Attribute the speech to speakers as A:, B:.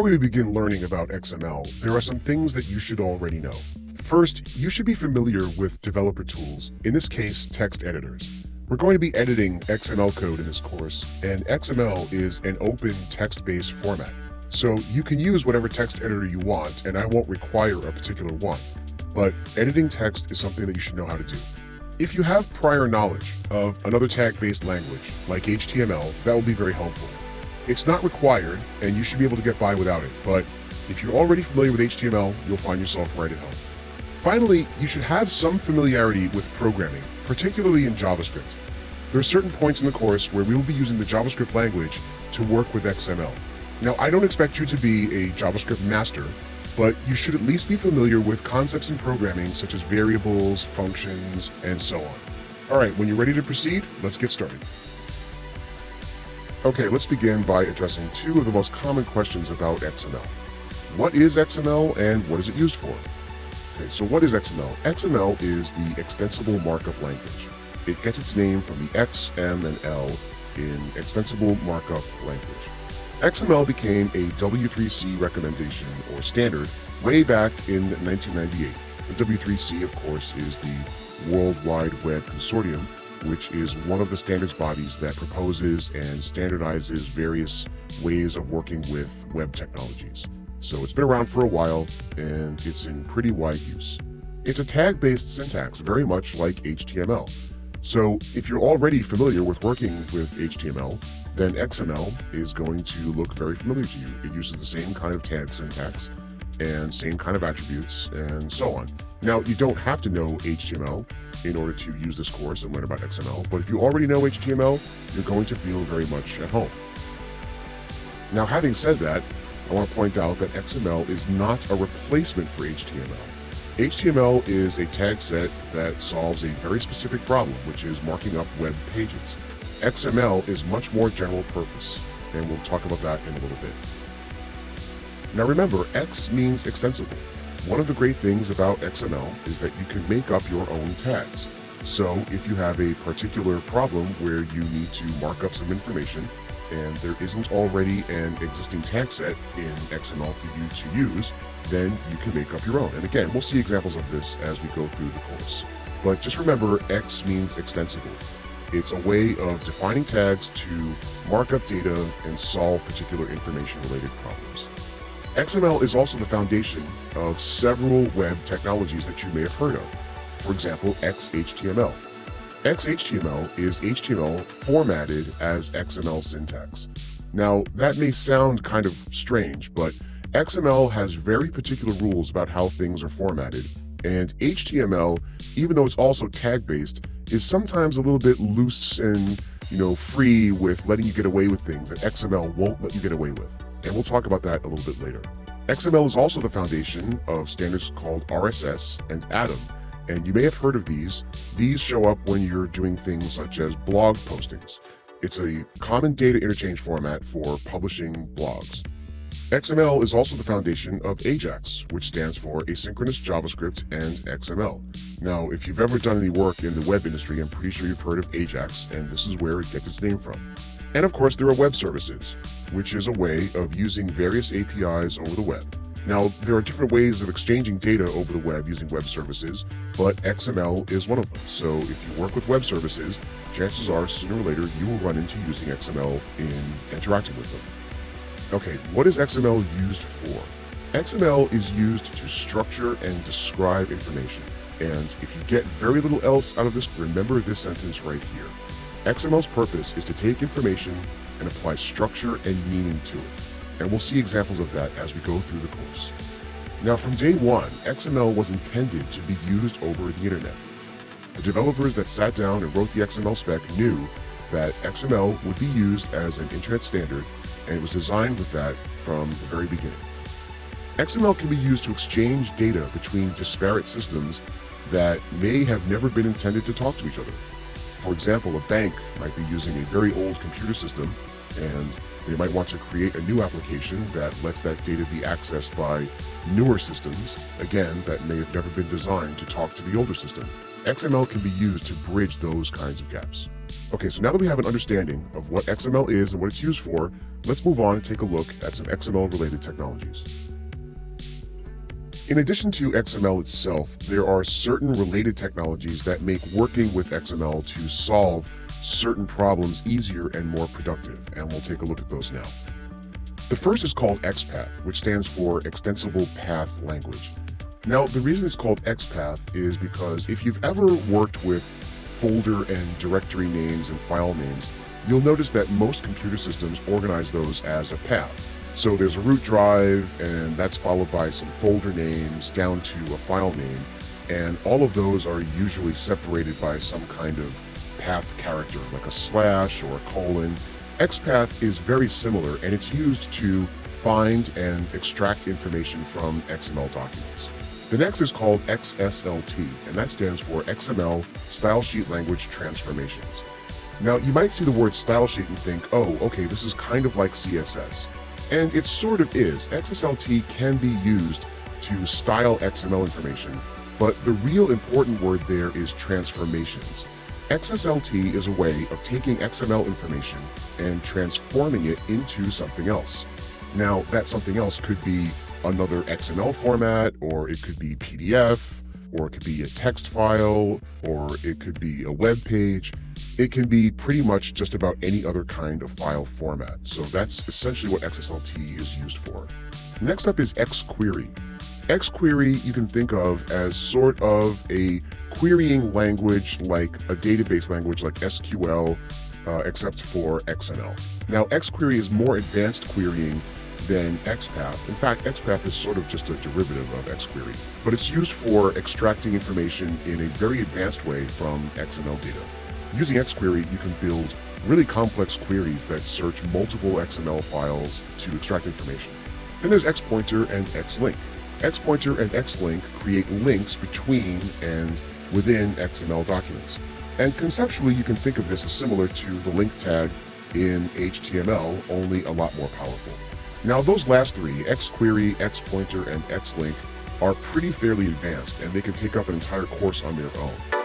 A: Before we begin learning about XML, there are some things that you should already know. First, you should be familiar with developer tools, in this case, text editors. We're going to be editing XML code in this course, and XML is an open text-based format. So you can use whatever text editor you want, and I won't require a particular one. But editing text is something that you should know how to do. If you have prior knowledge of another tag-based language, like HTML, that will be very helpful. It's not required, and you should be able to get by without it, but if you're already familiar with HTML, you'll find yourself right at home. Finally, you should have some familiarity with programming, particularly in JavaScript. There are certain points in the course where we will be using the JavaScript language to work with XML. Now, I don't expect you to be a JavaScript master, but you should at least be familiar with concepts in programming such as variables, functions, and so on. All right, when you're ready to proceed, let's get started. Okay, let's begin by addressing two of the most common questions about XML. What is XML and what is it used for? Okay, so what is XML? XML is the extensible markup language. It gets its name from the X, M, and L in extensible markup language. XML became a W3C recommendation or standard way back in 1998. The W3C, of course, is the World Wide Web Consortium, which is one of the standards bodies that proposes and standardizes various ways of working with web technologies. So it's been around for a while, and it's in pretty wide use. It's a tag-based syntax, very much like HTML. So if you're already familiar with working with HTML, then XML is going to look very familiar to you. It uses the same kind of tag syntax and same kind of attributes and so on. Now, you don't have to know HTML in order to use this course and learn about XML, but if you already know HTML, you're going to feel very much at home. Now, having said that, I want to point out that XML is not a replacement for HTML. HTML is a tag set that solves a very specific problem, which is marking up web pages. XML is much more general purpose, and we'll talk about that in a little bit. Now remember, X means extensible. One of the great things about XML is that you can make up your own tags. So if you have a particular problem where you need to mark up some information and there isn't already an existing tag set in XML for you to use, then you can make up your own. And again, we'll see examples of this as we go through the course. But just remember, X means extensible. It's a way of defining tags to mark up data and solve particular information-related problems. XML is also the foundation of several web technologies that you may have heard of. For example, XHTML. XHTML is HTML formatted as XML syntax. Now, that may sound kind of strange, but XML has very particular rules about how things are formatted, and HTML, even though it's also tag-based, is sometimes a little bit loose and, free with letting you get away with things that XML won't let you get away with. And we'll talk about that a little bit later. XML is also the foundation of standards called RSS and Atom, and you may have heard of these. These show up when you're doing things such as blog postings. It's a common data interchange format for publishing blogs. XML is also the foundation of AJAX, which stands for Asynchronous JavaScript and XML. Now, if you've ever done any work in the web industry, I'm pretty sure you've heard of AJAX, and this is where it gets its name from. And of course, there are web services, which is a way of using various APIs over the web. Now, there are different ways of exchanging data over the web using web services, but XML is one of them. So if you work with web services, chances are sooner or later you will run into using XML in interacting with them. Okay, what is XML used for? XML is used to structure and describe information. And if you get very little else out of this, remember this sentence right here. XML's purpose is to take information and apply structure and meaning to it. And we'll see examples of that as we go through the course. Now, from day one, XML was intended to be used over the internet. The developers that sat down and wrote the XML spec knew that XML would be used as an internet standard, and it was designed with that from the very beginning. XML can be used to exchange data between disparate systems that may have never been intended to talk to each other. For example, a bank might be using a very old computer system, and they might want to create a new application that lets that data be accessed by newer systems, again, that may have never been designed to talk to the older system. XML can be used to bridge those kinds of gaps. Okay, so now that we have an understanding of what XML is and what it's used for, let's move on and take a look at some XML-related technologies. In addition to XML itself, there are certain related technologies that make working with XML to solve certain problems easier and more productive, and we'll take a look at those now. The first is called XPath, which stands for Extensible Path Language. Now, the reason it's called XPath is because if you've ever worked with folder and directory names and file names, you'll notice that most computer systems organize those as a path. So there's a root drive, and that's followed by some folder names down to a file name, and all of those are usually separated by some kind of path character, like a slash or a colon. XPath is very similar, and it's used to find and extract information from XML documents. The next is called XSLT, and that stands for XML Style Sheet Language Transformations. Now, you might see the word style sheet and think, oh, okay, this is kind of like CSS. And it sort of is. XSLT can be used to style XML information, but the real important word there is transformations. XSLT is a way of taking XML information and transforming it into something else. Now, that something else could be another XML format, or it could be PDF, or it could be a text file, or it could be a web page. It can be pretty much just about any other kind of file format. So that's essentially what XSLT is used for. Next up is XQuery. XQuery you can think of as sort of a querying language, like a database language like SQL, except for XML. Now, XQuery is more advanced querying than XPath. In fact, XPath is sort of just a derivative of XQuery, but it's used for extracting information in a very advanced way from XML data. Using XQuery, you can build really complex queries that search multiple XML files to extract information. Then there's XPointer and XLink. XPointer and XLink create links between and within XML documents. And conceptually, you can think of this as similar to the link tag in HTML, only a lot more powerful. Now, those last three, XQuery, XPointer, and XLink, are pretty fairly advanced, and they can take up an entire course on their own.